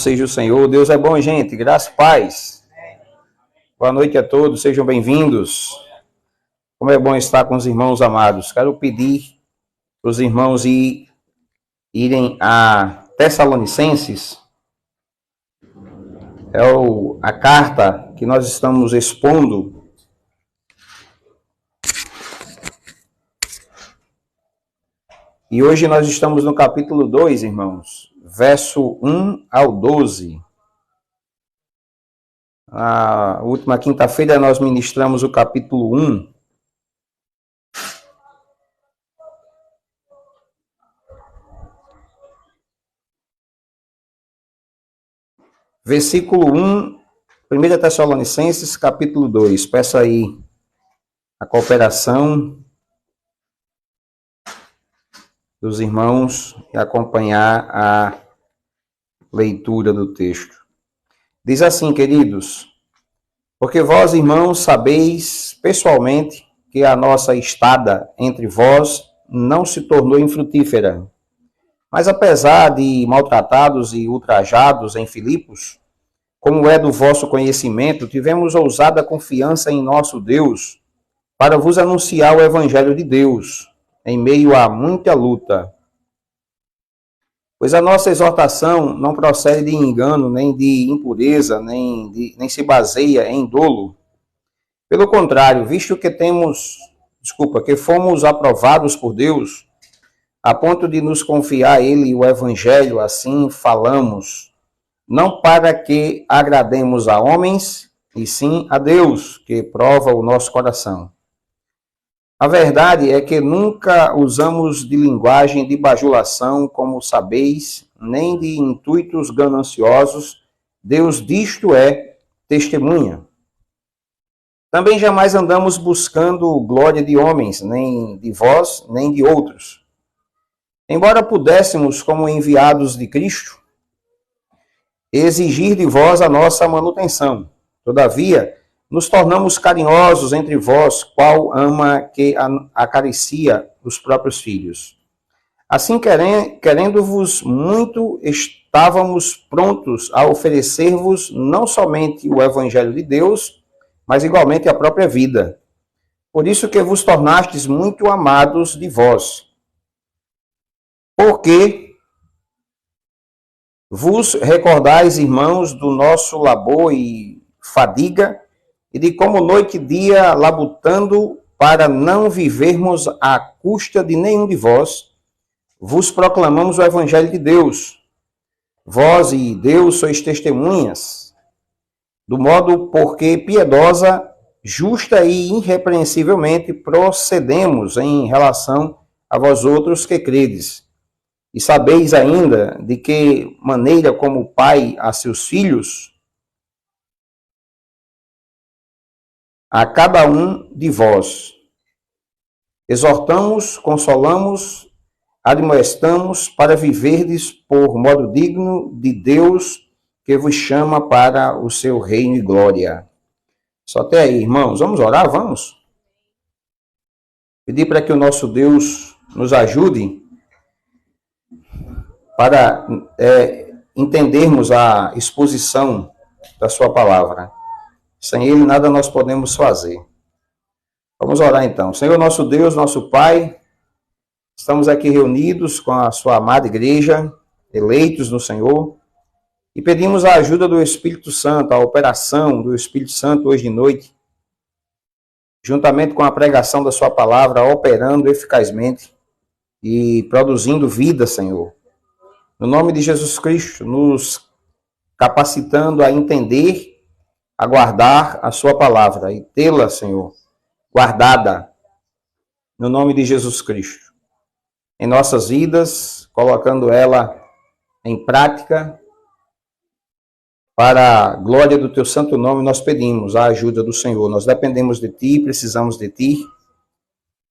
Seja o Senhor. Deus é bom, gente. Graça e paz. Boa noite a todos. Sejam bem-vindos. Como é bom estar com os irmãos amados. Quero pedir para os irmãos irem a Tessalonicenses. É a carta que nós estamos expondo. E hoje nós estamos no capítulo 2, irmãos. Verso 1 ao 12. A última quinta-feira nós ministramos o capítulo 1. Versículo 1, 1 Tessalonicenses, capítulo 2. Peço aí a cooperação dos irmãos e acompanhar a leitura do texto. Diz assim, queridos: porque vós, irmãos, sabeis pessoalmente que a nossa estada entre vós não se tornou infrutífera. Mas apesar de maltratados e ultrajados em Filipos, como é do vosso conhecimento, tivemos ousada confiança em nosso Deus para vos anunciar o Evangelho de Deus, em meio a muita luta. Pois a nossa exortação não procede de engano, nem de impureza, nem se baseia em dolo. Pelo contrário, visto que que fomos aprovados por Deus, a ponto de nos confiar a Ele o Evangelho, assim falamos, não para que agrademos a homens, e sim a Deus, que prova o nosso coração. A verdade é que nunca usamos de linguagem de bajulação, como sabeis, nem de intuitos gananciosos. Deus disto é testemunha. Também jamais andamos buscando glória de homens, nem de vós, nem de outros. Embora pudéssemos, como enviados de Cristo, exigir de vós a nossa manutenção. Todavia, nos tornamos carinhosos entre vós, qual ama que acaricia os próprios filhos. Assim, querendo-vos muito, estávamos prontos a oferecer-vos não somente o Evangelho de Deus, mas igualmente a própria vida. Por isso que vos tornastes muito amados de vós. Porque vos recordais, irmãos, do nosso labor e fadiga, e de como noite e dia labutando para não vivermos à custa de nenhum de vós, vos proclamamos o Evangelho de Deus. Vós e Deus sois testemunhas, do modo porque piedosa, justa e irrepreensivelmente procedemos em relação a vós outros que credes. E sabeis ainda de que maneira como o pai a seus filhos, a cada um de vós exortamos, consolamos, admoestamos para viverdes por modo digno de Deus que vos chama para o seu reino e glória. Só até aí, irmãos. Vamos orar? Vamos? Pedir para que o nosso Deus nos ajude para entendermos a exposição da sua palavra. Sem Ele, nada nós podemos fazer. Vamos orar então. Senhor, nosso Deus, nosso Pai, estamos aqui reunidos com a sua amada igreja, eleitos no Senhor, e pedimos a ajuda do Espírito Santo, a operação do Espírito Santo hoje de noite, juntamente com a pregação da sua palavra, operando eficazmente e produzindo vida, Senhor. No nome de Jesus Cristo, nos capacitando a entender, a guardar a sua palavra e tê-la, Senhor, guardada no nome de Jesus Cristo. Em nossas vidas, colocando ela em prática, para a glória do teu santo nome, nós pedimos a ajuda do Senhor. Nós dependemos de ti, precisamos de ti.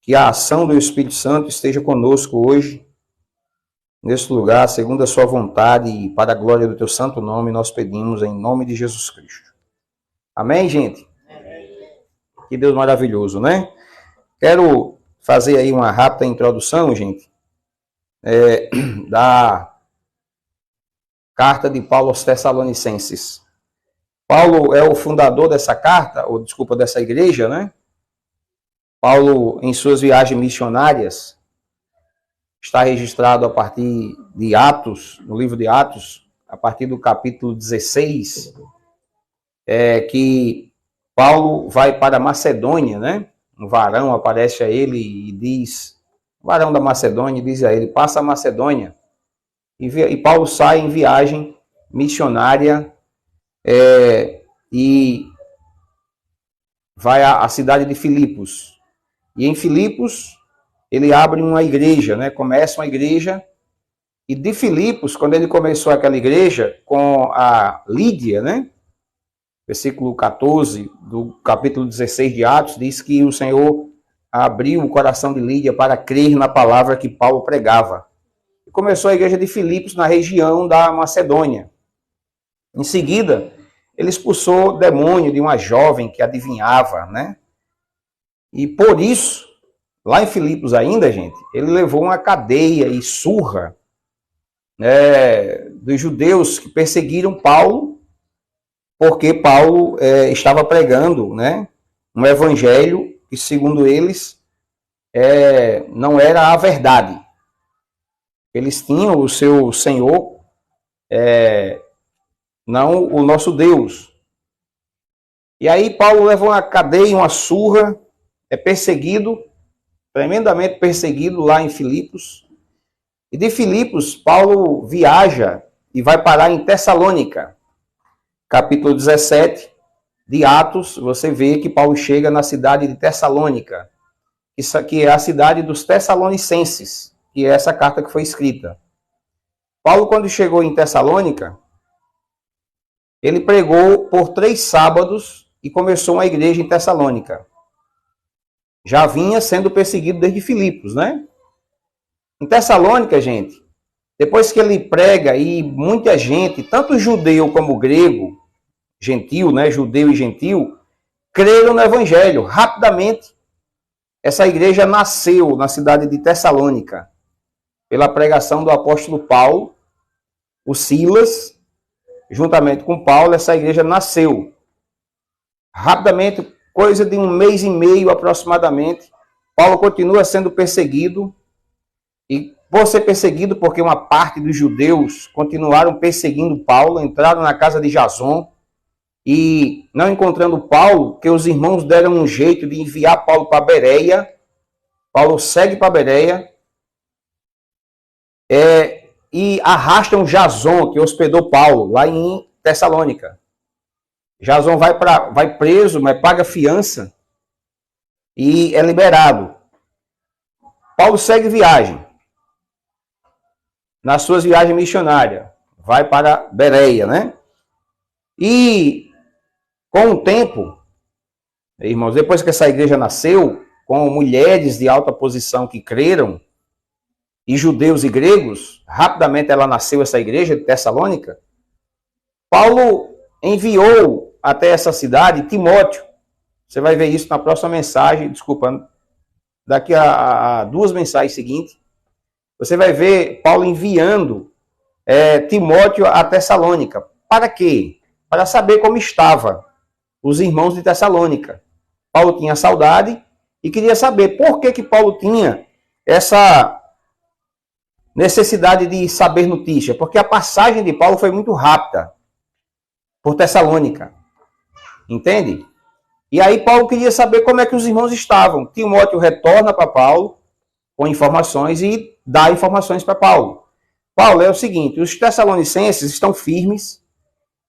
Que a ação do Espírito Santo esteja conosco hoje, neste lugar, segundo a sua vontade e para a glória do teu santo nome, nós pedimos em nome de Jesus Cristo. Amém, gente? Que Deus maravilhoso, né? Quero fazer aí uma rápida introdução, gente, da Carta de Paulo aos Tessalonicenses. Paulo é o fundador dessa carta, ou desculpa, dessa igreja, né? Paulo, em suas viagens missionárias, está registrado a partir de Atos, no livro de Atos, a partir do capítulo 16, que Paulo vai para a Macedônia, né? Um varão aparece a ele e diz, o varão da Macedônia diz a ele, passa a Macedônia. E Paulo sai em viagem missionária e vai à cidade de Filipos. E em Filipos, ele abre uma igreja, né? Começa uma igreja. E de Filipos, quando ele começou aquela igreja com a Lídia, né? Versículo 14 do capítulo 16 de Atos, diz que o Senhor abriu o coração de Lídia para crer na palavra que Paulo pregava. E começou a igreja de Filipos na região da Macedônia. Em seguida, ele expulsou o demônio de uma jovem que adivinhava, né? E por isso, lá em Filipos ainda, gente, ele levou uma cadeia e surra dos judeus que perseguiram Paulo, porque Paulo estava pregando, né, um evangelho que, segundo eles, não era a verdade. Eles tinham o seu Senhor, não o nosso Deus. E aí Paulo levou uma cadeia, uma surra, é perseguido, tremendamente perseguido lá em Filipos. E de Filipos, Paulo viaja e vai parar em Tessalônica. Capítulo 17 de Atos, você vê que Paulo chega na cidade de Tessalônica, que é a cidade dos Tessalonicenses, que é essa carta que foi escrita. Paulo, quando chegou em Tessalônica, ele pregou por 3 sábados e começou uma igreja em Tessalônica. Já vinha sendo perseguido desde Filipos, né? Em Tessalônica, gente, depois que ele prega e muita gente, tanto judeu como grego, gentil, né, judeu e gentil, creram no evangelho. Rapidamente, essa igreja nasceu na cidade de Tessalônica, pela pregação do apóstolo Paulo, o Silas, juntamente com Paulo, essa igreja nasceu. Rapidamente, coisa de 1 mês e meio aproximadamente, Paulo continua sendo perseguido, e por ser perseguido porque uma parte dos judeus continuaram perseguindo Paulo, entraram na casa de Jason, e não encontrando Paulo, que os irmãos deram um jeito de enviar Paulo para Bereia. Paulo segue para Bereia, e arrastam Jason, que hospedou Paulo, lá em Tessalônica. Jason vai preso, mas paga fiança e é liberado. Paulo segue viagem. Nas suas viagens missionárias, vai para Bereia, né? E com o tempo, irmãos, depois que essa igreja nasceu, com mulheres de alta posição que creram, e judeus e gregos, rapidamente ela nasceu, essa igreja de Tessalônica. Paulo enviou até essa cidade Timóteo. Você vai ver isso na próxima mensagem, desculpa, daqui a 2 mensagens seguintes. Você vai ver Paulo enviando Timóteo a Tessalônica. Para quê? Para saber como estavam os irmãos de Tessalônica. Paulo tinha saudade e queria saber por que Paulo tinha essa necessidade de saber notícia. Porque a passagem de Paulo foi muito rápida por Tessalônica. Entende? E aí Paulo queria saber como é que os irmãos estavam. Timóteo retorna para Paulo com informações e dá informações para Paulo. Paulo, é o seguinte, os tessalonicenses estão firmes,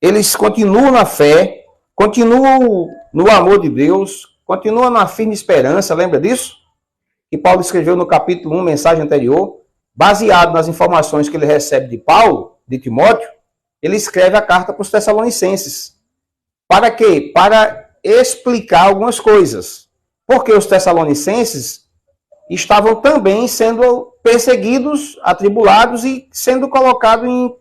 eles continuam na fé, continuam no amor de Deus, continuam na firme esperança, lembra disso? Que Paulo escreveu no capítulo 1, mensagem anterior, baseado nas informações que ele recebe de Paulo, de Timóteo, ele escreve a carta para os tessalonicenses. Para quê? Para explicar algumas coisas. Porque os tessalonicenses estavam também sendo perseguidos, atribulados e sendo colocado em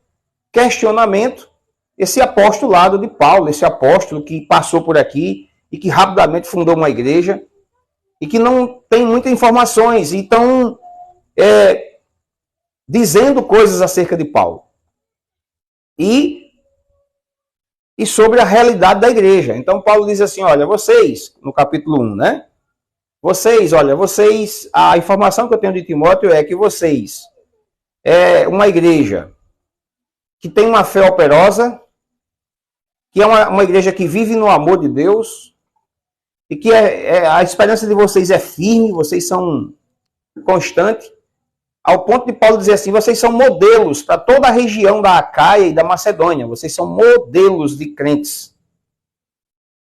questionamento esse apostolado de Paulo, esse apóstolo que passou por aqui e que rapidamente fundou uma igreja e que não tem muitas informações e estão dizendo coisas acerca de Paulo. e sobre a realidade da igreja. Então Paulo diz assim, olha, vocês, no capítulo 1, né? Vocês, a informação que eu tenho de Timóteo é que vocês é uma igreja que tem uma fé operosa, que é uma igreja que vive no amor de Deus, e que a esperança de vocês é firme, vocês são constantes, ao ponto de Paulo dizer assim, vocês são modelos para toda a região da Acaia e da Macedônia, vocês são modelos de crentes.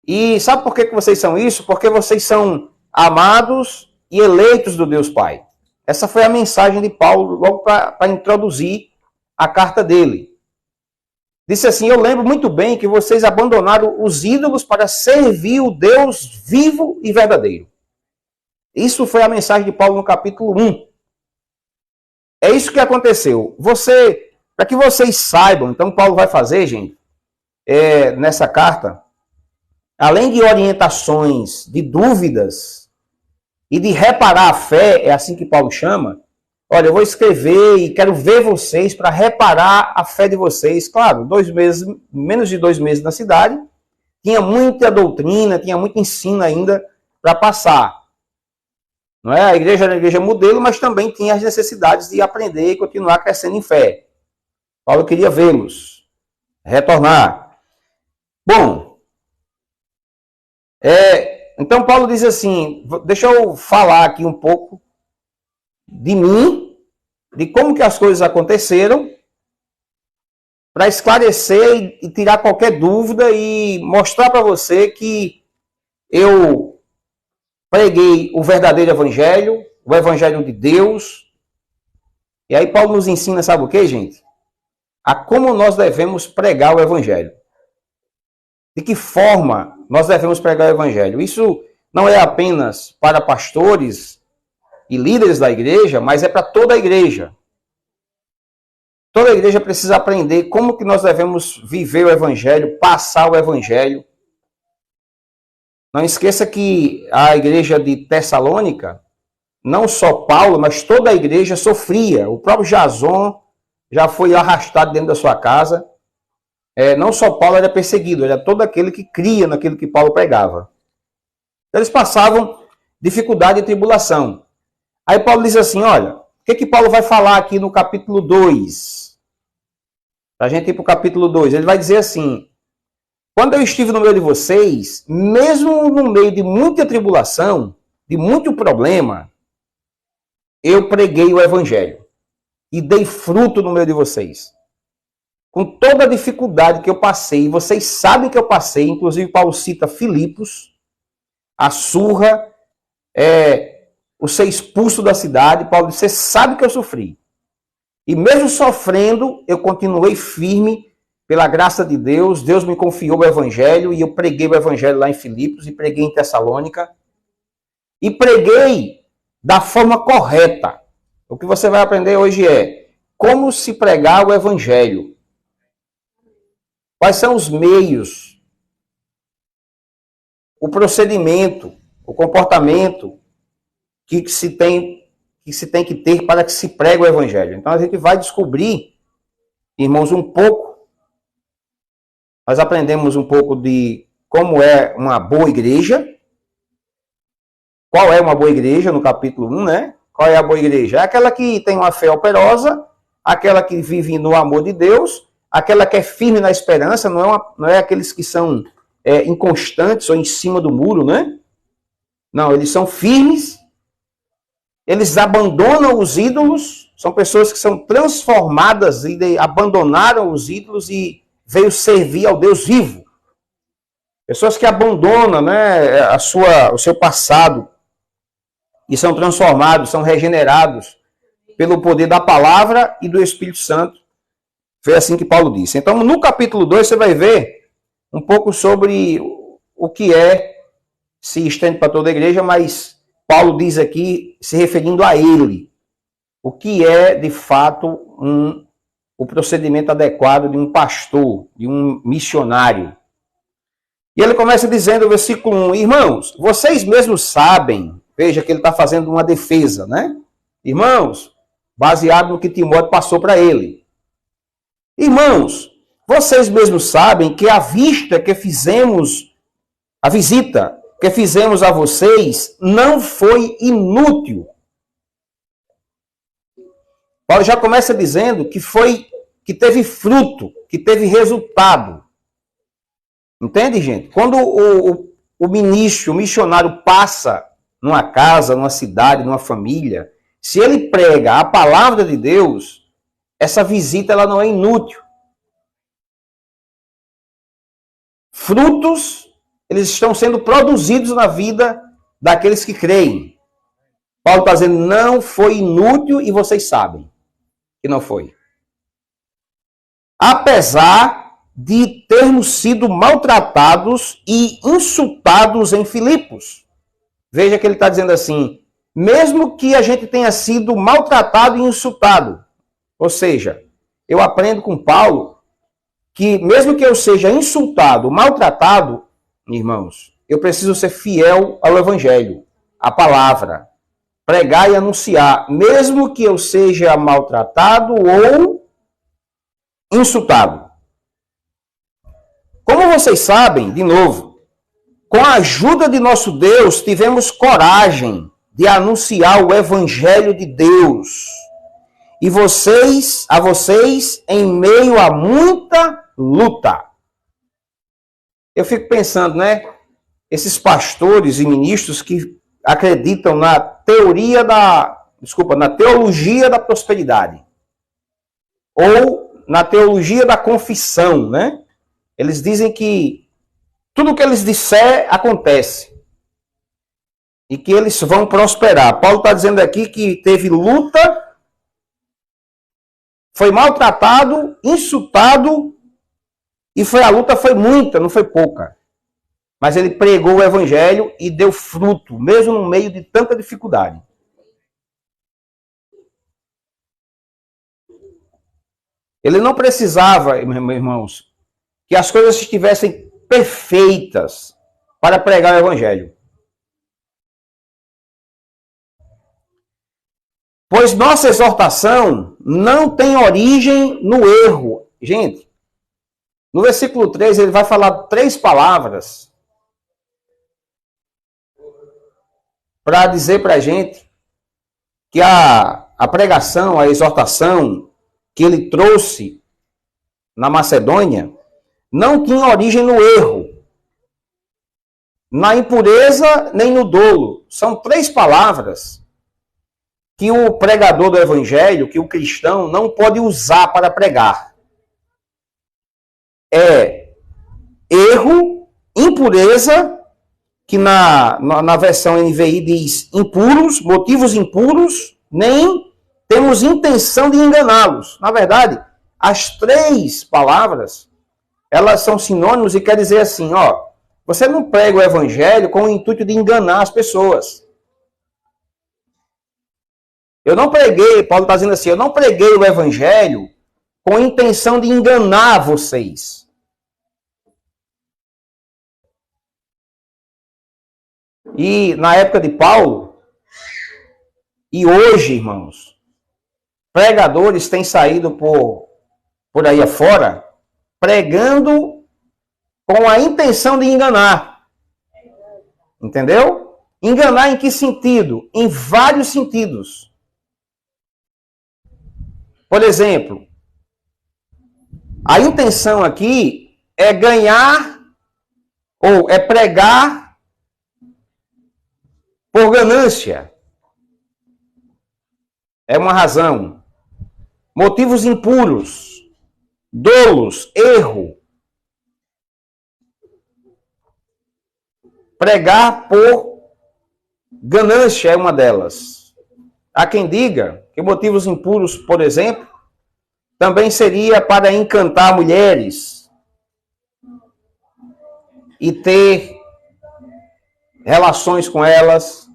E sabe por que vocês são isso? Porque vocês são amados e eleitos do Deus Pai. Essa foi a mensagem de Paulo, logo para introduzir a carta dele. Disse assim, eu lembro muito bem que vocês abandonaram os ídolos para servir o Deus vivo e verdadeiro. Isso foi a mensagem de Paulo no capítulo 1. É isso que aconteceu. Para que vocês saibam, então Paulo vai fazer, gente, nessa carta, além de orientações, de dúvidas e de reparar a fé, é assim que Paulo chama, olha, eu vou escrever e quero ver vocês para reparar a fé de vocês. Claro, menos de 2 meses na cidade, tinha muita doutrina, tinha muito ensino ainda para passar. Não é? A igreja era a igreja modelo, mas também tinha as necessidades de aprender e continuar crescendo em fé. Paulo queria vê-los, retornar. Bom, então Paulo diz assim, deixa eu falar aqui um pouco de mim, de como que as coisas aconteceram, para esclarecer e tirar qualquer dúvida e mostrar para você que eu preguei o verdadeiro evangelho, o evangelho de Deus. E aí Paulo nos ensina, sabe o que, gente? A como nós devemos pregar o evangelho. De que forma nós devemos pregar o evangelho. Isso não é apenas para pastores e líderes da igreja, mas é para toda a igreja. Toda a igreja precisa aprender como que nós devemos viver o evangelho, passar o evangelho. Não esqueça que a igreja de Tessalônica, não só Paulo, mas toda a igreja sofria. O próprio Jason já foi arrastado dentro da sua casa. Não só Paulo era perseguido, era todo aquele que cria naquilo que Paulo pregava. Eles passavam dificuldade e tribulação. Aí Paulo diz assim, olha, o que Paulo vai falar aqui no capítulo 2? Para a gente ir para o capítulo 2. Ele vai dizer assim, quando eu estive no meio de vocês, mesmo no meio de muita tribulação, de muito problema, eu preguei o evangelho e dei fruto no meio de vocês. Com toda a dificuldade que eu passei, vocês sabem que eu passei, inclusive Paulo cita Filipos, a surra, o ser expulso da cidade. Paulo diz, você sabe que eu sofri. E mesmo sofrendo, eu continuei firme pela graça de Deus. Deus me confiou o evangelho e eu preguei o evangelho lá em Filipos e preguei em Tessalônica. E preguei da forma correta. O que você vai aprender hoje é como se pregar o evangelho. Quais são os meios, o procedimento, o comportamento que se tem que ter para que se pregue o evangelho. Então a gente vai descobrir, irmãos, um pouco. Nós aprendemos um pouco de como é uma boa igreja. Qual é uma boa igreja no capítulo 1, né? Qual é a boa igreja? É aquela que tem uma fé operosa, aquela que vive no amor de Deus, aquela que é firme na esperança, não é aqueles que são inconstantes ou em cima do muro, né? Não, eles são firmes, eles abandonam os ídolos, são pessoas que são transformadas e abandonaram os ídolos e veio servir ao Deus vivo. Pessoas que abandonam, né, o seu passado e são transformados, são regenerados pelo poder da palavra e do Espírito Santo. Foi assim que Paulo disse. Então, no capítulo 2, você vai ver um pouco sobre o que se estende para toda a igreja, mas Paulo diz aqui, se referindo a ele, o que é, de fato, o procedimento adequado de um pastor, de um missionário. E ele começa dizendo, no versículo 1, irmãos, vocês mesmos sabem, veja que ele está fazendo uma defesa, né? Irmãos, baseado no que Timóteo passou para ele. Irmãos, Vocês mesmos sabem que a visita que fizemos, a visita que fizemos a vocês, não foi inútil. Paulo já começa dizendo que teve fruto, que teve resultado. Entende, gente? Quando o ministro, o missionário passa numa casa, numa cidade, numa família, se ele prega a palavra de Deus, essa visita ela não é inútil. Frutos, eles estão sendo produzidos na vida daqueles que creem. Paulo está dizendo, não foi inútil e vocês sabem que não foi. Apesar de termos sido maltratados e insultados em Filipos. Veja que ele está dizendo assim, mesmo que a gente tenha sido maltratado e insultado, ou seja, eu aprendo com Paulo que mesmo que eu seja insultado, maltratado, irmãos, eu preciso ser fiel ao Evangelho, à palavra, pregar e anunciar, mesmo que eu seja maltratado ou insultado. Como vocês sabem, de novo, com a ajuda de nosso Deus, tivemos coragem de anunciar o Evangelho de Deus. E a vocês, em meio a muita luta. Eu fico pensando, né? Esses pastores e ministros que acreditam na teologia da prosperidade. Ou na teologia da confissão, né? Eles dizem que tudo que eles disser acontece. E que eles vão prosperar. Paulo está dizendo aqui que teve luta, foi maltratado, insultado, e a luta foi muita, não foi pouca. Mas ele pregou o evangelho e deu fruto, mesmo no meio de tanta dificuldade. Ele não precisava, irmãos, que as coisas estivessem perfeitas para pregar o evangelho. Pois nossa exortação não tem origem no erro. Gente, no versículo 3 ele vai falar 3 palavras para dizer para a gente que a pregação, a exortação que ele trouxe na Macedônia não tinha origem no erro, na impureza nem no dolo. São 3 palavras que o pregador do evangelho, que o cristão não pode usar para pregar. É erro, impureza, que na versão NVI diz impuros, motivos impuros, nem temos intenção de enganá-los. Na verdade, as 3 palavras, elas são sinônimos e quer dizer assim, ó, você não prega o evangelho com o intuito de enganar as pessoas. Eu não preguei, Paulo está dizendo assim, eu não preguei o evangelho com a intenção de enganar vocês. E na época de Paulo, e hoje, irmãos, pregadores têm saído por aí afora, pregando com a intenção de enganar. Entendeu? Enganar em que sentido? Em vários sentidos. Por exemplo, a intenção aqui é ganhar ou é pregar por ganância. É uma razão. Motivos impuros, dolos, erro. Pregar por ganância é uma delas. Há quem diga que motivos impuros, por exemplo, também seria para encantar mulheres e ter relações com elas.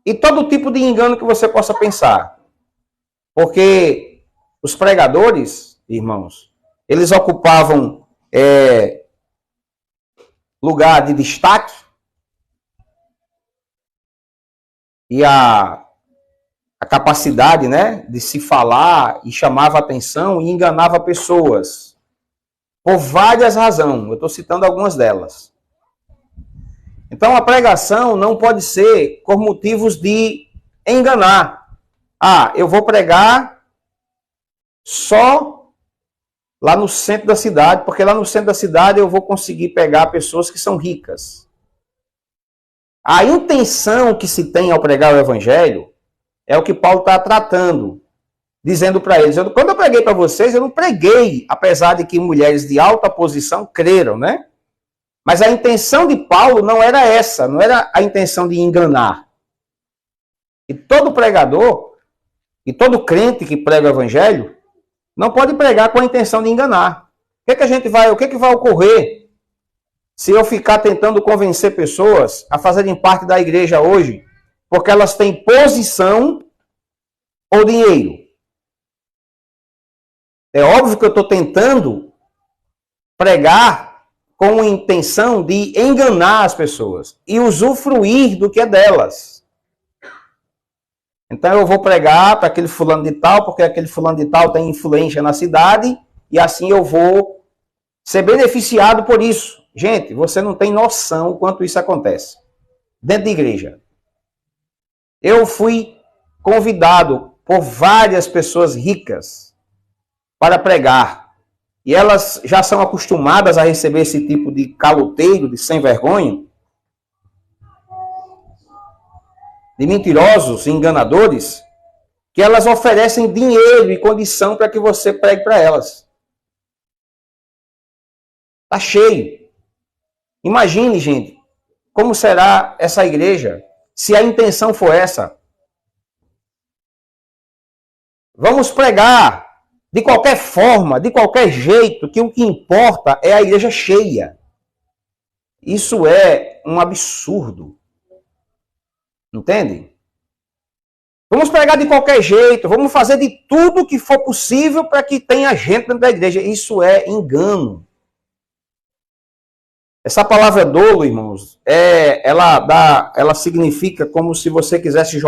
E todo tipo de engano que você possa pensar. Porque os pregadores, irmãos, eles ocupavam lugar de destaque. E a capacidade, né, de se falar e chamava atenção e enganava pessoas. Por várias razões. Eu estou citando algumas delas. Então, a pregação não pode ser por motivos de enganar. Ah, eu vou pregar só lá no centro da cidade, porque lá no centro da cidade eu vou conseguir pegar pessoas que são ricas. A intenção que se tem ao pregar o evangelho é o que Paulo está tratando, dizendo para eles, quando eu preguei para vocês, eu não preguei, apesar de que mulheres de alta posição creram, né? Mas a intenção de Paulo não era essa, não era a intenção de enganar. E todo pregador, e todo crente que prega o evangelho, não pode pregar com a intenção de enganar. O que vai ocorrer se eu ficar tentando convencer pessoas a fazerem parte da igreja hoje, porque elas têm posição ou dinheiro? É óbvio que eu estou tentando pregar com a intenção de enganar as pessoas e usufruir do que é delas. Então eu vou pregar para aquele fulano de tal, porque aquele fulano de tal tem influência na cidade, e assim eu vou ser beneficiado por isso. Gente, você não tem noção o quanto isso acontece dentro da igreja. Eu fui convidado por várias pessoas ricas para pregar. E elas já são acostumadas a receber esse tipo de caloteiro, de sem vergonha, de mentirosos, enganadores, que elas oferecem dinheiro e condição para que você pregue para elas. Está cheio. Imagine, gente, como será essa igreja se a intenção for essa. Vamos pregar de qualquer forma, de qualquer jeito, que o que importa é a igreja cheia. Isso é um absurdo. Entende? Vamos pregar de qualquer jeito, vamos fazer de tudo que for possível para que tenha gente dentro da igreja. Isso é engano. Essa palavra dolo, irmãos, ela significa como se você quisesse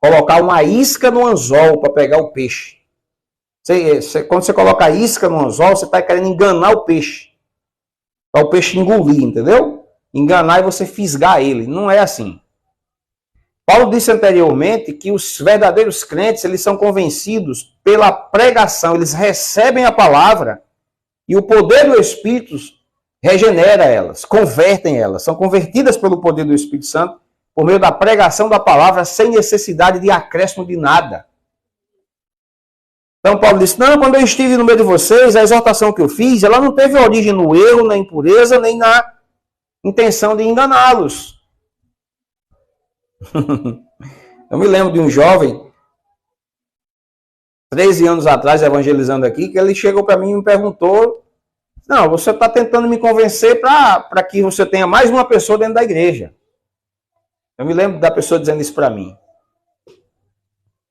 colocar uma isca no anzol para pegar o peixe. Quando você coloca a isca no anzol, você está querendo enganar o peixe. Para o peixe engolir, entendeu? Enganar e você fisgar ele. Não é assim. Paulo disse anteriormente que os verdadeiros crentes, eles são convencidos pela pregação. Eles recebem a palavra e o poder do Espírito regenera elas, convertem elas. São convertidas pelo poder do Espírito Santo por meio da pregação da palavra sem necessidade de acréscimo de nada. Então Paulo disse, não, quando eu estive no meio de vocês, a exortação que eu fiz, ela não teve origem no erro, na impureza, nem na intenção de enganá-los. Eu me lembro de um jovem, 13 anos atrás, evangelizando aqui, que ele chegou para mim e me perguntou, não, você está tentando me convencer para que você tenha mais uma pessoa dentro da igreja. Eu me lembro da pessoa dizendo isso para mim.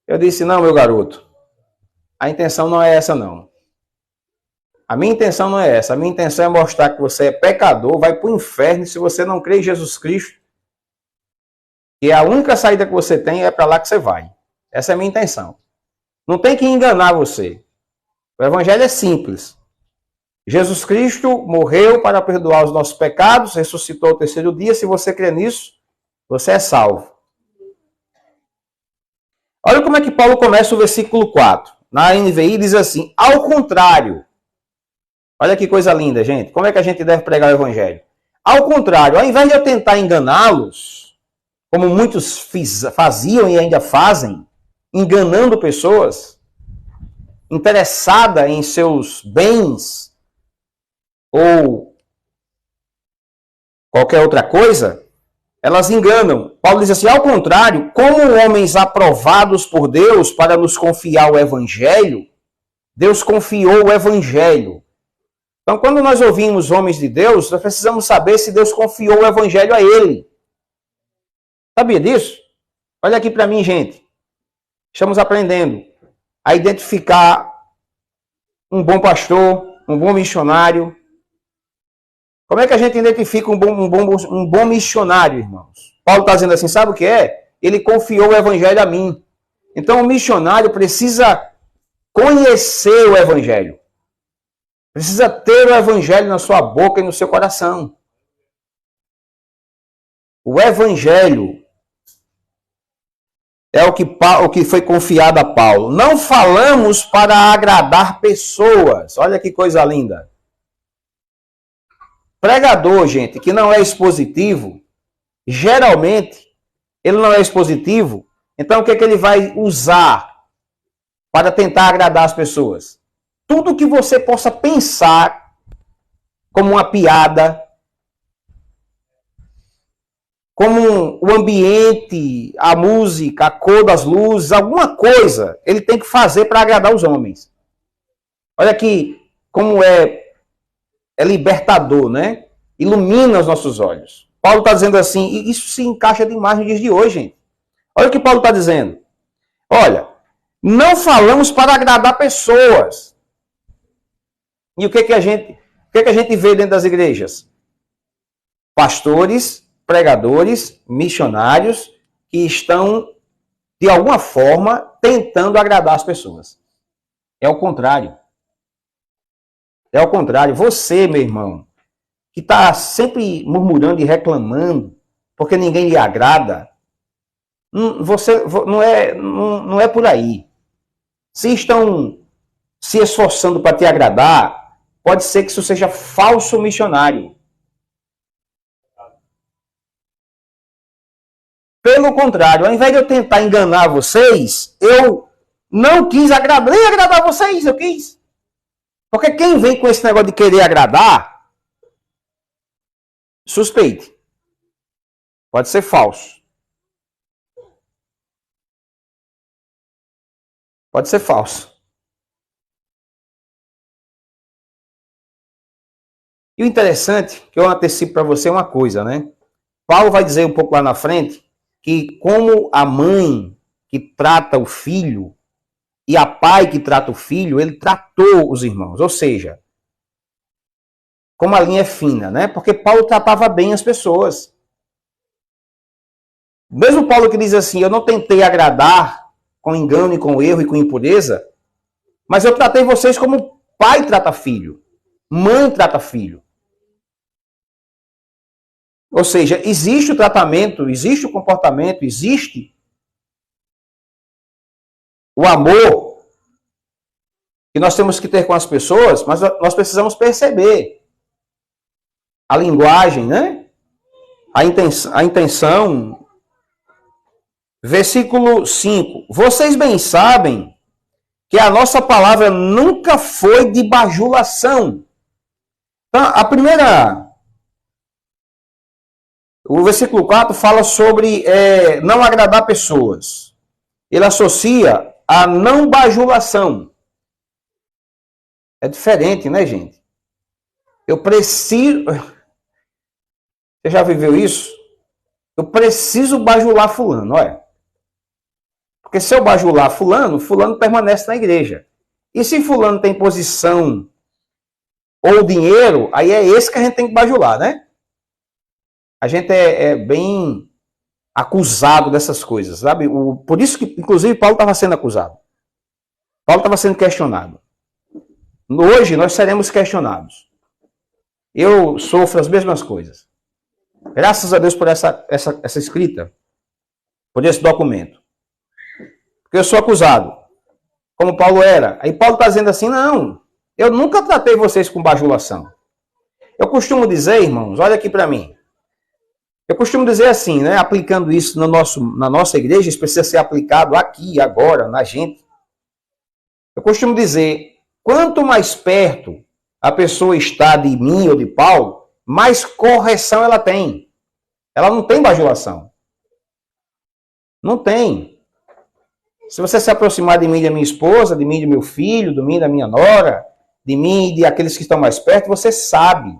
Eu disse, não, meu garoto, a intenção não é essa, não. A minha intenção não é essa. A minha intenção é mostrar que você é pecador, vai para o inferno se você não crê em Jesus Cristo. E a única saída que você tem é para lá que você vai. Essa é a minha intenção. Não tem que enganar você. O evangelho é simples. Jesus Cristo morreu para perdoar os nossos pecados, ressuscitou ao terceiro dia. Se você crê nisso, você é salvo. Olha como é que Paulo começa o versículo 4. Na NVI diz assim, ao contrário. Olha que coisa linda, gente. Como é que a gente deve pregar o evangelho? Ao contrário, ao invés de eu tentar enganá-los, como muitos faziam e ainda fazem, enganando pessoas, interessada em seus bens ou qualquer outra coisa, elas enganam. Paulo diz assim, ao contrário, como homens aprovados por Deus para nos confiar o evangelho, Deus confiou o evangelho. Então, quando nós ouvimos homens de Deus, nós precisamos saber se Deus confiou o evangelho a ele. Sabia disso? Olha aqui para mim, gente. Estamos aprendendo a identificar um bom pastor, um bom missionário. Como é que a gente identifica um bom missionário, irmãos? Paulo está dizendo assim, sabe o que é? Ele confiou o evangelho a mim. Então o missionário precisa conhecer o evangelho. Precisa ter o evangelho na sua boca e no seu coração. O evangelho é o que foi confiado a Paulo. Não falamos para agradar pessoas. Olha que coisa linda. Pregador, gente, que não é expositivo, geralmente, ele não é expositivo, então o que ele vai usar para tentar agradar as pessoas? Tudo que você possa pensar como uma piada, como o ambiente, a música, a cor das luzes, alguma coisa, ele tem que fazer para agradar os homens. Olha aqui como é libertador, né? Ilumina os nossos olhos. Paulo está dizendo assim, e isso se encaixa demais nos dias de hoje, gente. Olha o que Paulo está dizendo. Olha, não falamos para agradar pessoas. E o que a gente vê dentro das igrejas? Pastores, pregadores, missionários que estão, de alguma forma, tentando agradar as pessoas. É o contrário. É o contrário. Você, meu irmão, que está sempre murmurando e reclamando porque ninguém lhe agrada, você não é por aí. Se estão se esforçando para te agradar, pode ser que isso seja falso missionário. Pelo contrário, ao invés de eu tentar enganar vocês, eu não quis nem agradar vocês, eu quis. Porque quem vem com esse negócio de querer agradar, suspeite. Pode ser falso. Pode ser falso. E o interessante, que eu antecipo para você uma coisa, né? Paulo vai dizer um pouco lá na frente, que como a mãe que trata o filho e a pai que trata o filho, ele tratou os irmãos. Ou seja, como a linha é fina, né? Porque Paulo tratava bem as pessoas. Mesmo Paulo que diz assim, eu não tentei agradar com engano e com erro e com impureza, mas eu tratei vocês como pai trata filho, mãe trata filho. Ou seja, existe o tratamento, existe o comportamento, existe o amor que nós temos que ter com as pessoas, mas nós precisamos perceber a linguagem, né? A intenção. Versículo 5. Vocês bem sabem que a nossa palavra nunca foi de bajulação. Então, o versículo 4 fala sobre não agradar pessoas. Ele associa a não bajulação. É diferente, né, gente? Eu preciso... Você já viveu isso? Eu preciso bajular fulano, olha. Porque se eu bajular fulano, fulano permanece na igreja. E se fulano tem posição ou dinheiro, aí é esse que a gente tem que bajular, né? A gente é bem acusado dessas coisas, sabe? Por isso que, inclusive, Paulo estava sendo acusado. Paulo estava sendo questionado. Hoje, nós seremos questionados. Eu sofro as mesmas coisas. Graças a Deus por essa escrita, por esse documento. Porque eu sou acusado, como Paulo era. Aí Paulo está dizendo assim, não, eu nunca tratei vocês com bajulação. Eu costumo dizer, irmãos, olha aqui para mim. Eu costumo dizer assim, né, aplicando isso na nossa igreja, isso precisa ser aplicado aqui, agora, na gente. Eu costumo dizer, quanto mais perto a pessoa está de mim ou de Paulo, mais correção ela tem. Ela não tem bajulação. Não tem. Se você se aproximar de mim e da minha esposa, de mim e do meu filho, de mim e da minha nora, de mim e de aqueles que estão mais perto, você sabe.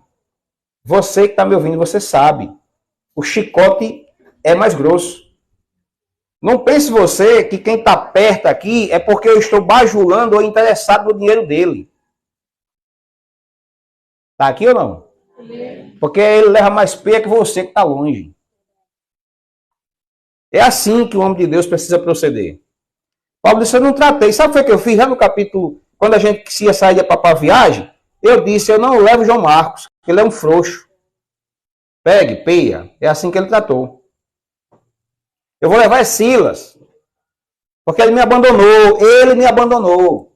Você que está me ouvindo, você sabe. O chicote é mais grosso. Não pense você que quem está perto aqui é porque eu estou bajulando ou interessado no dinheiro dele. Está aqui ou não? Porque ele leva mais peia que você que está longe. É assim que o homem de Deus precisa proceder. Paulo disse, eu não tratei. Sabe o que foi que eu fiz lá no capítulo, quando a gente ia sair para a viagem? Eu disse, eu não levo João Marcos, ele é um frouxo. Pegue, peia. É assim que ele tratou. Eu vou levar Silas, porque ele me abandonou. Ele me abandonou.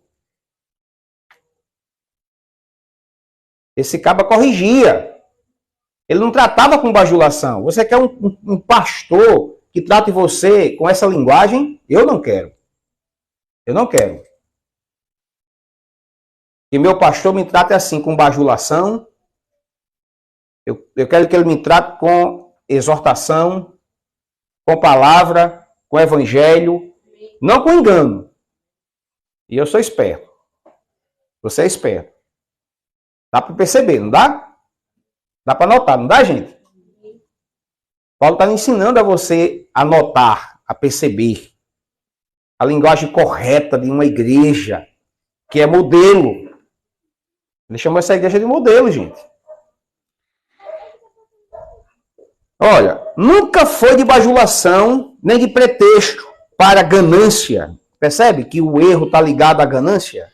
Esse caba corrigia. Ele não tratava com bajulação. Você quer um pastor que trate você com essa linguagem? Eu não quero. Eu não quero. Que meu pastor me trate assim, com bajulação. Eu quero que ele me trate com exortação, com palavra, com evangelho, não com engano. E eu sou esperto. Você é esperto. Dá para perceber, não dá? Dá para notar, não dá, gente? Paulo está ensinando a você a notar, a perceber a linguagem correta de uma igreja que é modelo. Ele chamou essa igreja de modelo, gente. Olha, nunca foi de bajulação, nem de pretexto para ganância. Percebe que o erro está ligado à ganância?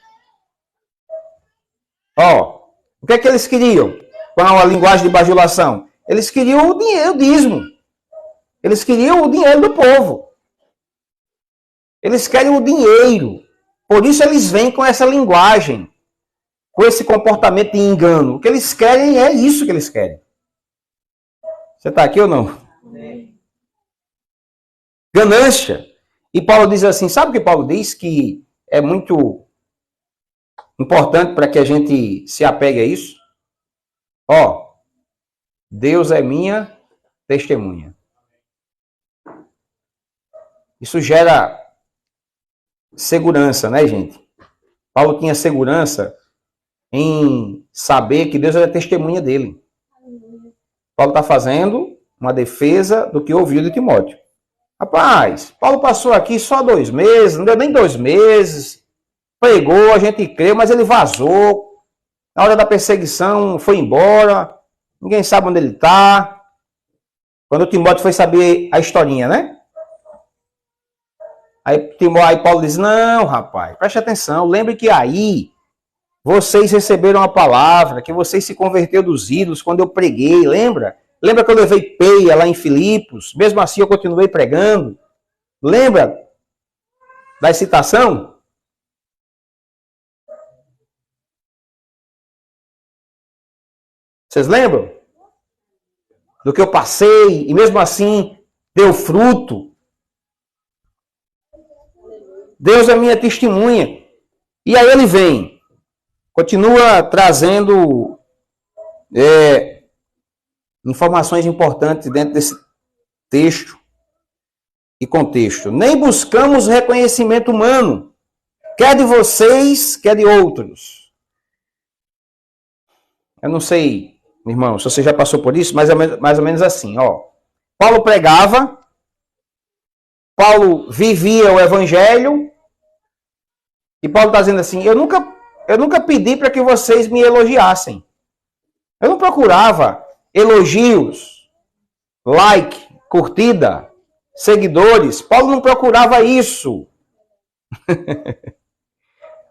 Ó, o que é que eles queriam com a linguagem de bajulação? Eles queriam o dinheiro, o dízimo. Eles queriam o dinheiro do povo. Eles querem o dinheiro. Por isso eles vêm com essa linguagem, com esse comportamento de engano. O que eles querem é isso que eles querem. Você está aqui ou não? Ganância. E Paulo diz assim, sabe o que Paulo diz? Que é muito importante para que a gente se apegue a isso. Ó, Deus é minha testemunha. Isso gera segurança, né, gente? Paulo tinha segurança em saber que Deus era testemunha dele. Paulo está fazendo uma defesa do que ouviu de Timóteo. Rapaz, Paulo passou aqui só 2 meses, não deu nem 2 meses, pregou, a gente creu, mas ele vazou. Na hora da perseguição, foi embora, ninguém sabe onde ele está. Quando Timóteo foi saber a historinha, né? Aí Paulo diz, não, rapaz, preste atenção, lembre que aí vocês receberam a palavra, que vocês se converteram dos ídolos quando eu preguei, lembra? Lembra que eu levei peia lá em Filipos? Mesmo assim eu continuei pregando. Lembra da excitação? Vocês lembram? Do que eu passei e mesmo assim deu fruto. Deus é minha testemunha. E aí ele vem, continua trazendo informações importantes dentro desse texto e contexto. Nem buscamos reconhecimento humano, quer de vocês, quer de outros. Eu não sei, irmão, se você já passou por isso, mas é mais ou menos assim, ó. Paulo pregava, Paulo vivia o evangelho, e Paulo está dizendo assim, eu nunca pedi para que vocês me elogiassem. Eu não procurava elogios, like, curtida, seguidores. Paulo não procurava isso.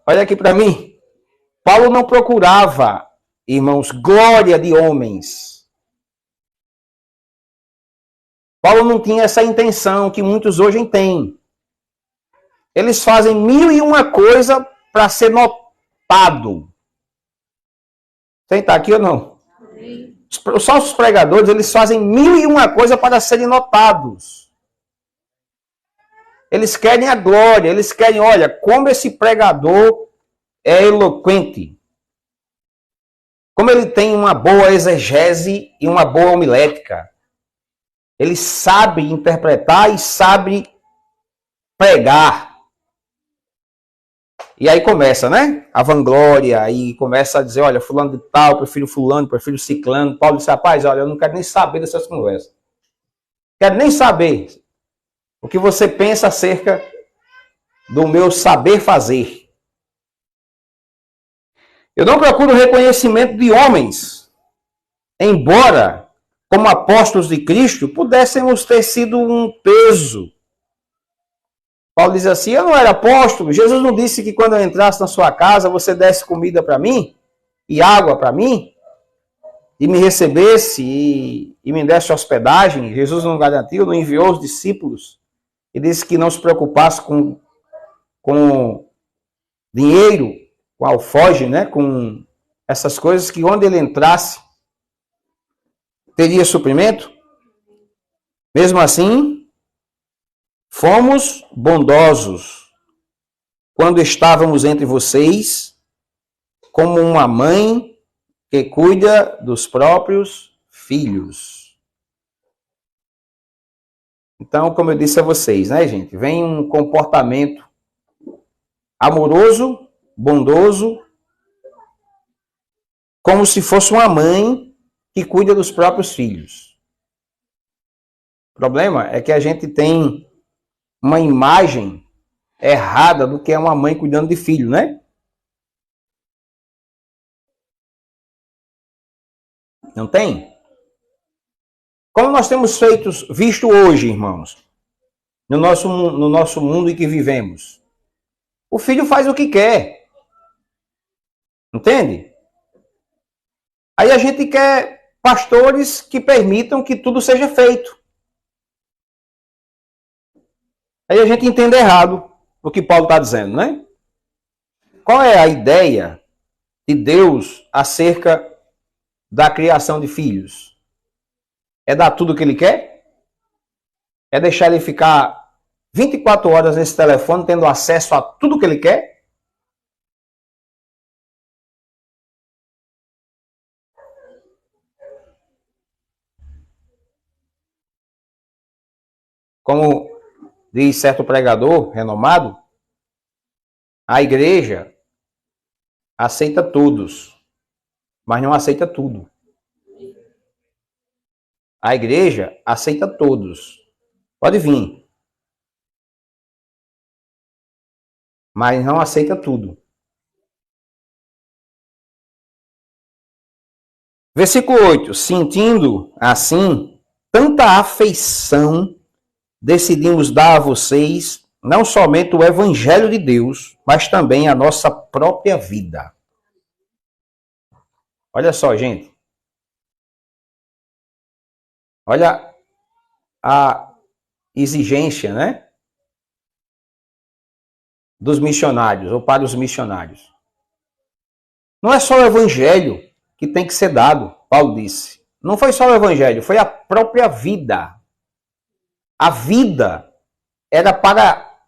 Olha aqui para mim. Paulo não procurava, irmãos, glória de homens. Paulo não tinha essa intenção que muitos hoje têm. Eles fazem 1001 coisa para ser notado. Você está aqui ou não? Só os pregadores, eles fazem 1001 coisa para serem notados. Eles querem a glória, eles querem, olha, como esse pregador é eloquente. Como ele tem uma boa exegese e uma boa homilética. Ele sabe interpretar e sabe pregar. E aí começa, né? A vanglória, aí começa a dizer, olha, fulano de tal, prefiro fulano, prefiro ciclano. Paulo disse, rapaz, olha, eu não quero nem saber dessas conversas. Quero nem saber o que você pensa acerca do meu saber fazer. Eu não procuro reconhecimento de homens, embora, como apóstolos de Cristo, pudéssemos ter sido um peso Paulo diz assim, eu não era apóstolo, Jesus não disse que quando eu entrasse na sua casa, você desse comida para mim e água para mim, e me recebesse e me desse hospedagem. Jesus não garantiu, não enviou os discípulos e disse que não se preocupasse com dinheiro, com alforje, né? Com essas coisas, que onde ele entrasse teria suprimento. Mesmo assim, fomos bondosos quando estávamos entre vocês, como uma mãe que cuida dos próprios filhos. Então, como eu disse a vocês, né, gente? Vem um comportamento amoroso, bondoso, como se fosse uma mãe que cuida dos próprios filhos. O problema é que a gente tem uma imagem errada do que é uma mãe cuidando de filho, né? Não tem? Como nós temos visto hoje, irmãos, no nosso mundo em que vivemos. O filho faz o que quer. Entende? Aí a gente quer pastores que permitam que tudo seja feito. Aí a gente entende errado o que Paulo está dizendo, né? Qual é a ideia de Deus acerca da criação de filhos? É dar tudo o que ele quer? É deixar ele ficar 24 horas nesse telefone, tendo acesso a tudo que ele quer? Como diz certo pregador renomado, a igreja aceita todos, mas não aceita tudo. A igreja aceita todos. Pode vir. Mas não aceita tudo. Versículo 8. Sentindo, assim, tanta afeição, decidimos dar a vocês não somente o Evangelho de Deus, mas também a nossa própria vida. Olha só, gente. Olha a exigência, né? Dos missionários, ou para os missionários. Não é só o Evangelho que tem que ser dado, Paulo disse. Não foi só o Evangelho, foi a própria vida. A vida era para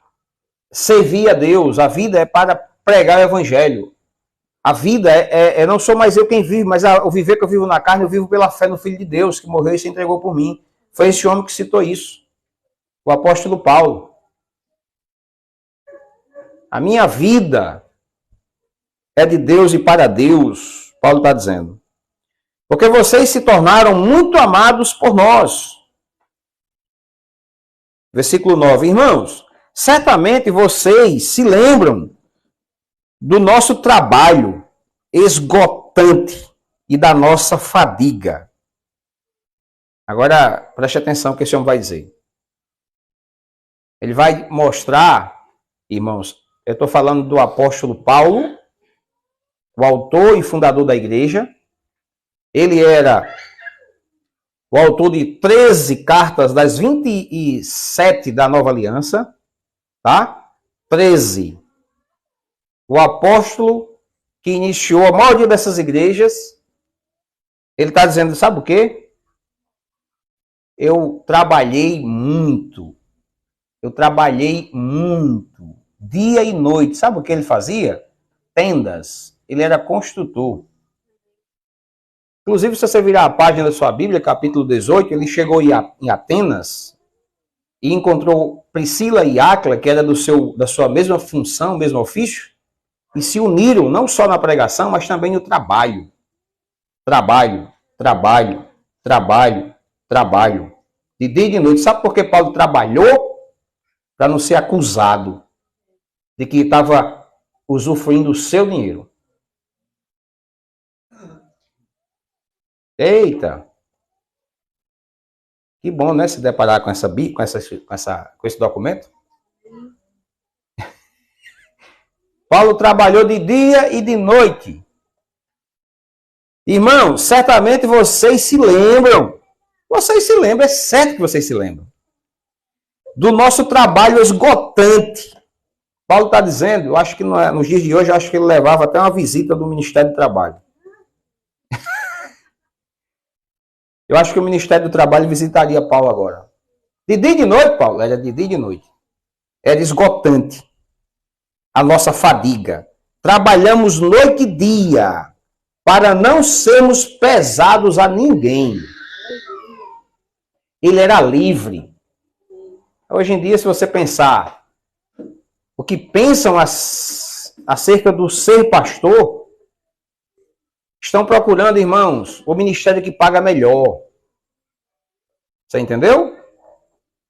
servir a Deus, a vida é para pregar o Evangelho. A vida não sou mais eu quem vive, mas o viver que eu vivo na carne, eu vivo pela fé no Filho de Deus, que morreu e se entregou por mim. Foi esse homem que citou isso, o apóstolo Paulo. A minha vida é de Deus e para Deus, Paulo está dizendo. Porque vocês se tornaram muito amados por nós. Versículo 9. Irmãos, certamente vocês se lembram do nosso trabalho esgotante e da nossa fadiga. Agora, preste atenção no que esse homem vai dizer. Ele vai mostrar, irmãos, eu estou falando do apóstolo Paulo, o autor e fundador da igreja. Ele era o autor de 13 cartas das 27 da Nova Aliança, tá? 13. O apóstolo que iniciou a maioria dessas igrejas, ele está dizendo, sabe o quê? Eu trabalhei muito, dia e noite. Sabe o que ele fazia? Tendas. Ele era construtor. Inclusive, se você virar a página da sua Bíblia, capítulo 18, ele chegou em Atenas e encontrou Priscila e Áquila, que era da sua mesma função, mesmo ofício, e se uniram não só na pregação, mas também no trabalho. Trabalho. De dia e de noite. Sabe por que Paulo trabalhou? Para não ser acusado de que estava usufruindo o seu dinheiro. Eita! Que bom, né? Se deparar com esse documento. Paulo trabalhou de dia e de noite. Irmão, certamente vocês se lembram. Vocês se lembram, é certo que vocês se lembram. Do nosso trabalho esgotante. Paulo está dizendo, eu acho que nos dias de hoje, eu acho que ele levava até uma visita do Ministério do Trabalho. Eu acho que o Ministério do Trabalho visitaria Paulo agora. De dia e de noite, Paulo, era de dia e de noite. Era esgotante a nossa fadiga. Trabalhamos noite e dia para não sermos pesados a ninguém. Ele era livre. Hoje em dia, se você pensar o que pensam acerca do ser pastor, estão procurando, irmãos, o ministério que paga melhor. Você entendeu?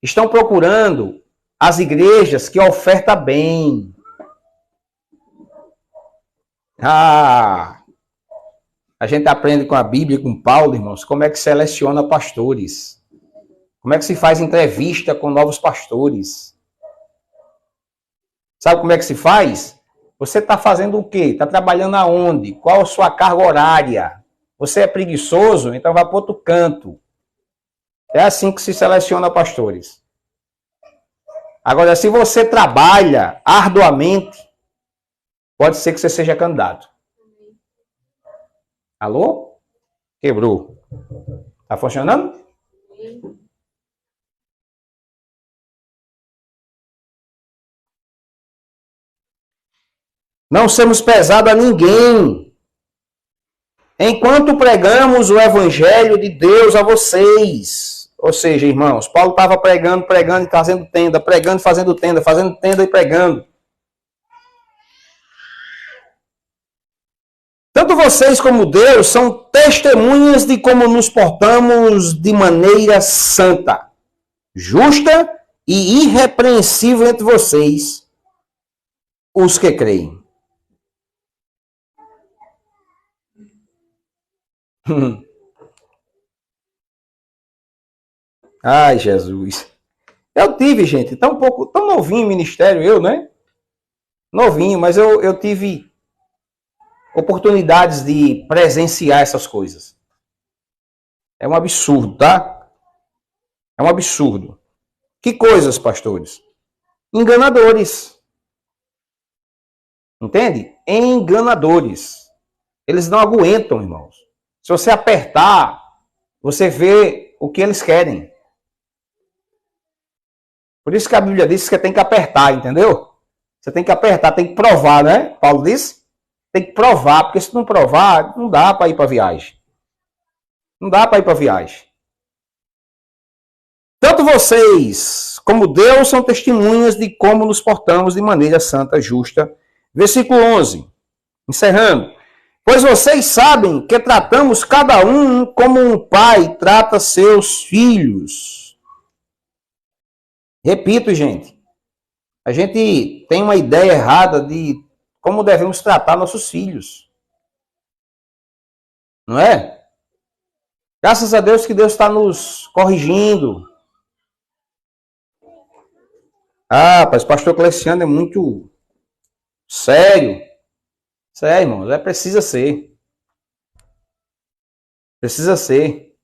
Estão procurando as igrejas que ofertam bem. A gente aprende com a Bíblia, com Paulo, irmãos, como é que seleciona pastores. Como é que se faz entrevista com novos pastores. Sabe como é que se faz? Você está fazendo o quê? Está trabalhando aonde? Qual a sua carga horária? Você é preguiçoso? Então vai para outro canto. É assim que se seleciona pastores. Agora, se você trabalha arduamente, pode ser que você seja candidato. Alô? Quebrou. Está funcionando? Não sermos pesados a ninguém. Enquanto pregamos o evangelho de Deus a vocês. Ou seja, irmãos, Paulo estava pregando e fazendo tenda, pregando e fazendo tenda e pregando. Tanto vocês como Deus são testemunhas de como nos portamos de maneira santa, justa e irrepreensível entre vocês, os que creem. Ai, Jesus. Eu tive, gente, tão novinho ministério, né? Novinho, mas eu tive oportunidades de presenciar essas coisas. É um absurdo, tá? É um absurdo. Que coisas, pastores? Enganadores. Entende? Enganadores. Eles não aguentam, irmãos. Se você apertar, você vê o que eles querem. Por isso que a Bíblia diz que tem que apertar, entendeu? Você tem que apertar, tem que provar, né? Paulo disse? Tem que provar, porque se não provar, não dá para ir para viagem. Não dá para ir para viagem. Tanto vocês como Deus são testemunhas de como nos portamos de maneira santa, justa. Versículo 11. Encerrando. Pois vocês sabem que tratamos cada um como um pai trata seus filhos. Repito, gente. A gente tem uma ideia errada de como devemos tratar nossos filhos. Não é? Graças a Deus que Deus está nos corrigindo. Ah, mas o pastor Cleciano é muito sério. Sério, irmãos, precisa ser. Precisa ser.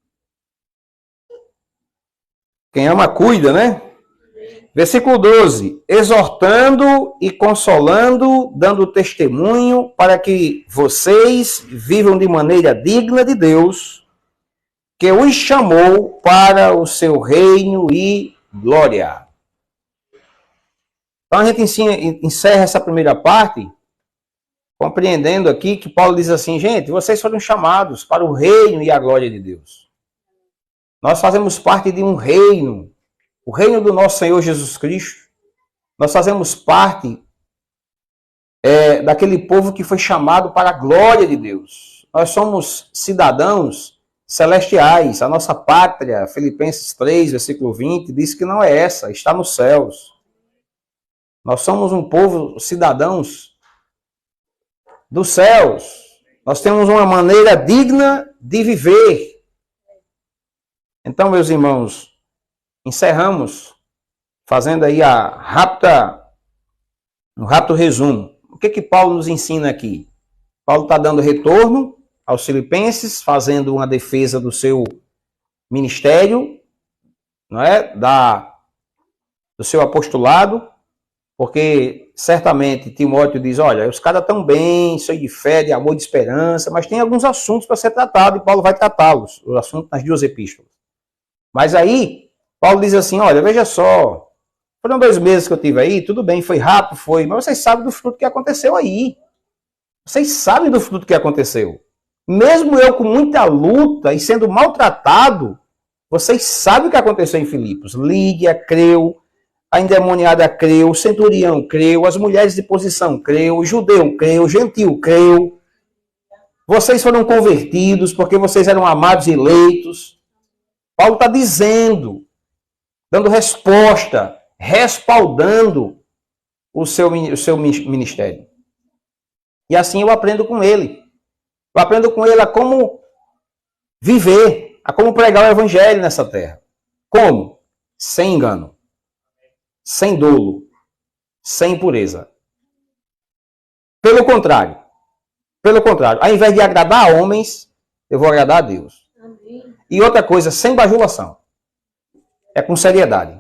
Quem ama, cuida, né? Versículo 12. Exortando e consolando, dando testemunho para que vocês vivam de maneira digna de Deus, que os chamou para o seu reino e glória. Então a gente encerra essa primeira parte, compreendendo aqui que Paulo diz assim, gente, vocês foram chamados para o reino e a glória de Deus. Nós fazemos parte de um reino, o reino do nosso Senhor Jesus Cristo. Nós fazemos parte daquele povo que foi chamado para a glória de Deus. Nós somos cidadãos celestiais. A nossa pátria, Filipenses 3, versículo 20, diz que não é essa, está nos céus. Nós somos um povo, cidadãos dos céus. Nós temos uma maneira digna de viver. Então, meus irmãos, encerramos fazendo aí um rápido resumo. o que Paulo nos ensina aqui? Paulo está dando retorno aos filipenses, fazendo uma defesa do seu ministério, não é? Do seu apostolado, porque certamente Timóteo diz, olha, os caras estão bem, cheio de fé, de amor, de esperança, mas tem alguns assuntos para ser tratados e Paulo vai tratá-los, os assuntos nas 2 epístolas. Mas aí, Paulo diz assim, olha, veja só, foram 2 meses que eu tive aí, tudo bem, foi rápido, foi, mas vocês sabem do fruto que aconteceu aí. Vocês sabem do fruto que aconteceu. Mesmo eu com muita luta e sendo maltratado, vocês sabem o que aconteceu em Filipos. Lídia creu, a endemoniada creu, o centurião creu, as mulheres de posição creu, o judeu creu, o gentil creu. Vocês foram convertidos porque vocês eram amados e eleitos. Paulo está dizendo, dando resposta, respaldando o seu ministério. E assim eu aprendo com ele. Eu aprendo com ele a como viver, a como pregar o evangelho nessa terra. Como? Sem engano, sem dolo, sem impureza. Pelo contrário, ao invés de agradar a homens, eu vou agradar a Deus. Amém. E outra coisa, sem bajulação. É com seriedade.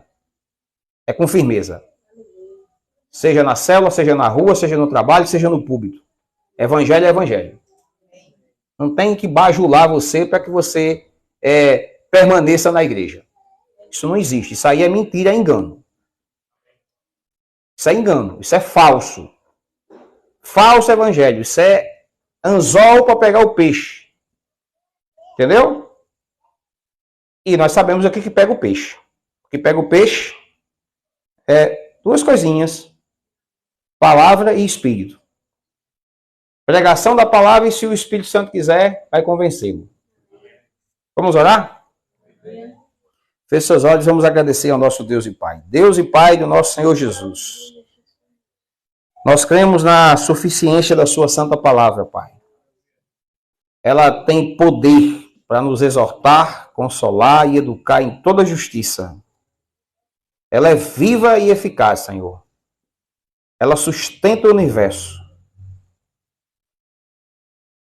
É com firmeza. Seja na célula, seja na rua, seja no trabalho, seja no púlpito. Evangelho é evangelho. Não tem que bajular você para que você permaneça na igreja. Isso não existe. Isso aí é mentira, é engano. Isso é engano. Isso é falso. Falso evangelho. Isso é anzol para pegar o peixe. Entendeu? E nós sabemos o que pega o peixe. O que pega o peixe é 2 coisinhas. Palavra e Espírito. Pregação da palavra e se o Espírito Santo quiser, vai convencê-lo. Vamos orar? Feche seus olhos, vamos agradecer ao nosso Deus e Pai. Deus e Pai do nosso Senhor Jesus. Nós cremos na suficiência da sua santa palavra, Pai. Ela tem poder para nos exortar, consolar e educar em toda justiça. Ela é viva e eficaz, Senhor. Ela sustenta o universo.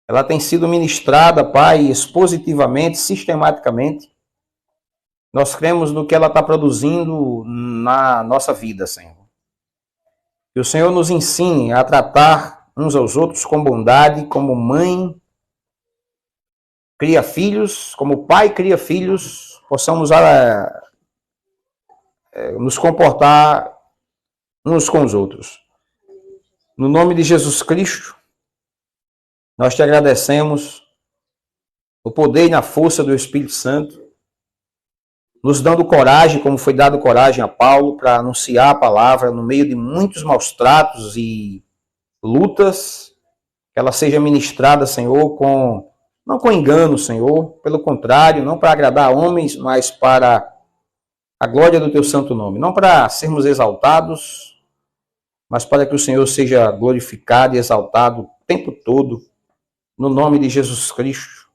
Ela tem sido ministrada, Pai, expositivamente, sistematicamente. Nós cremos no que ela está produzindo na nossa vida, Senhor. Que o Senhor nos ensine a tratar uns aos outros com bondade, como mãe cria filhos, como pai cria filhos, possamos nos comportar uns com os outros. No nome de Jesus Cristo, nós te agradecemos o poder e a força do Espírito Santo, nos dando coragem, como foi dado coragem a Paulo, para anunciar a palavra no meio de muitos maus tratos e lutas, que ela seja ministrada, Senhor, não com engano, Senhor, pelo contrário, não para agradar homens, mas para a glória do teu santo nome, não para sermos exaltados, mas para que o Senhor seja glorificado e exaltado o tempo todo, no nome de Jesus Cristo.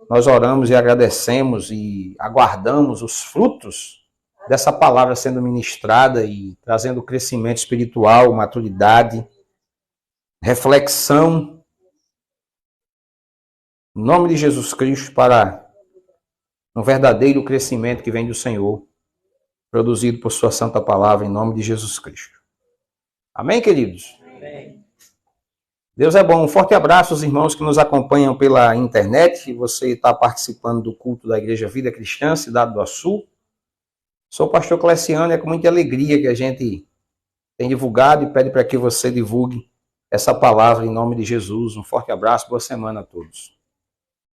Nós oramos e agradecemos e aguardamos os frutos dessa palavra sendo ministrada e trazendo crescimento espiritual, maturidade, reflexão, em nome de Jesus Cristo, para um verdadeiro crescimento que vem do Senhor, produzido por sua santa palavra, em nome de Jesus Cristo. Amém, queridos? Amém. Deus é bom. Um forte abraço aos irmãos que nos acompanham pela internet. Você está participando do culto da Igreja Vida Cristã, Cidade do Açu. Sou o pastor Cleciano e é com muita alegria que a gente tem divulgado e pede para que você divulgue essa palavra em nome de Jesus. Um forte abraço, boa semana a todos.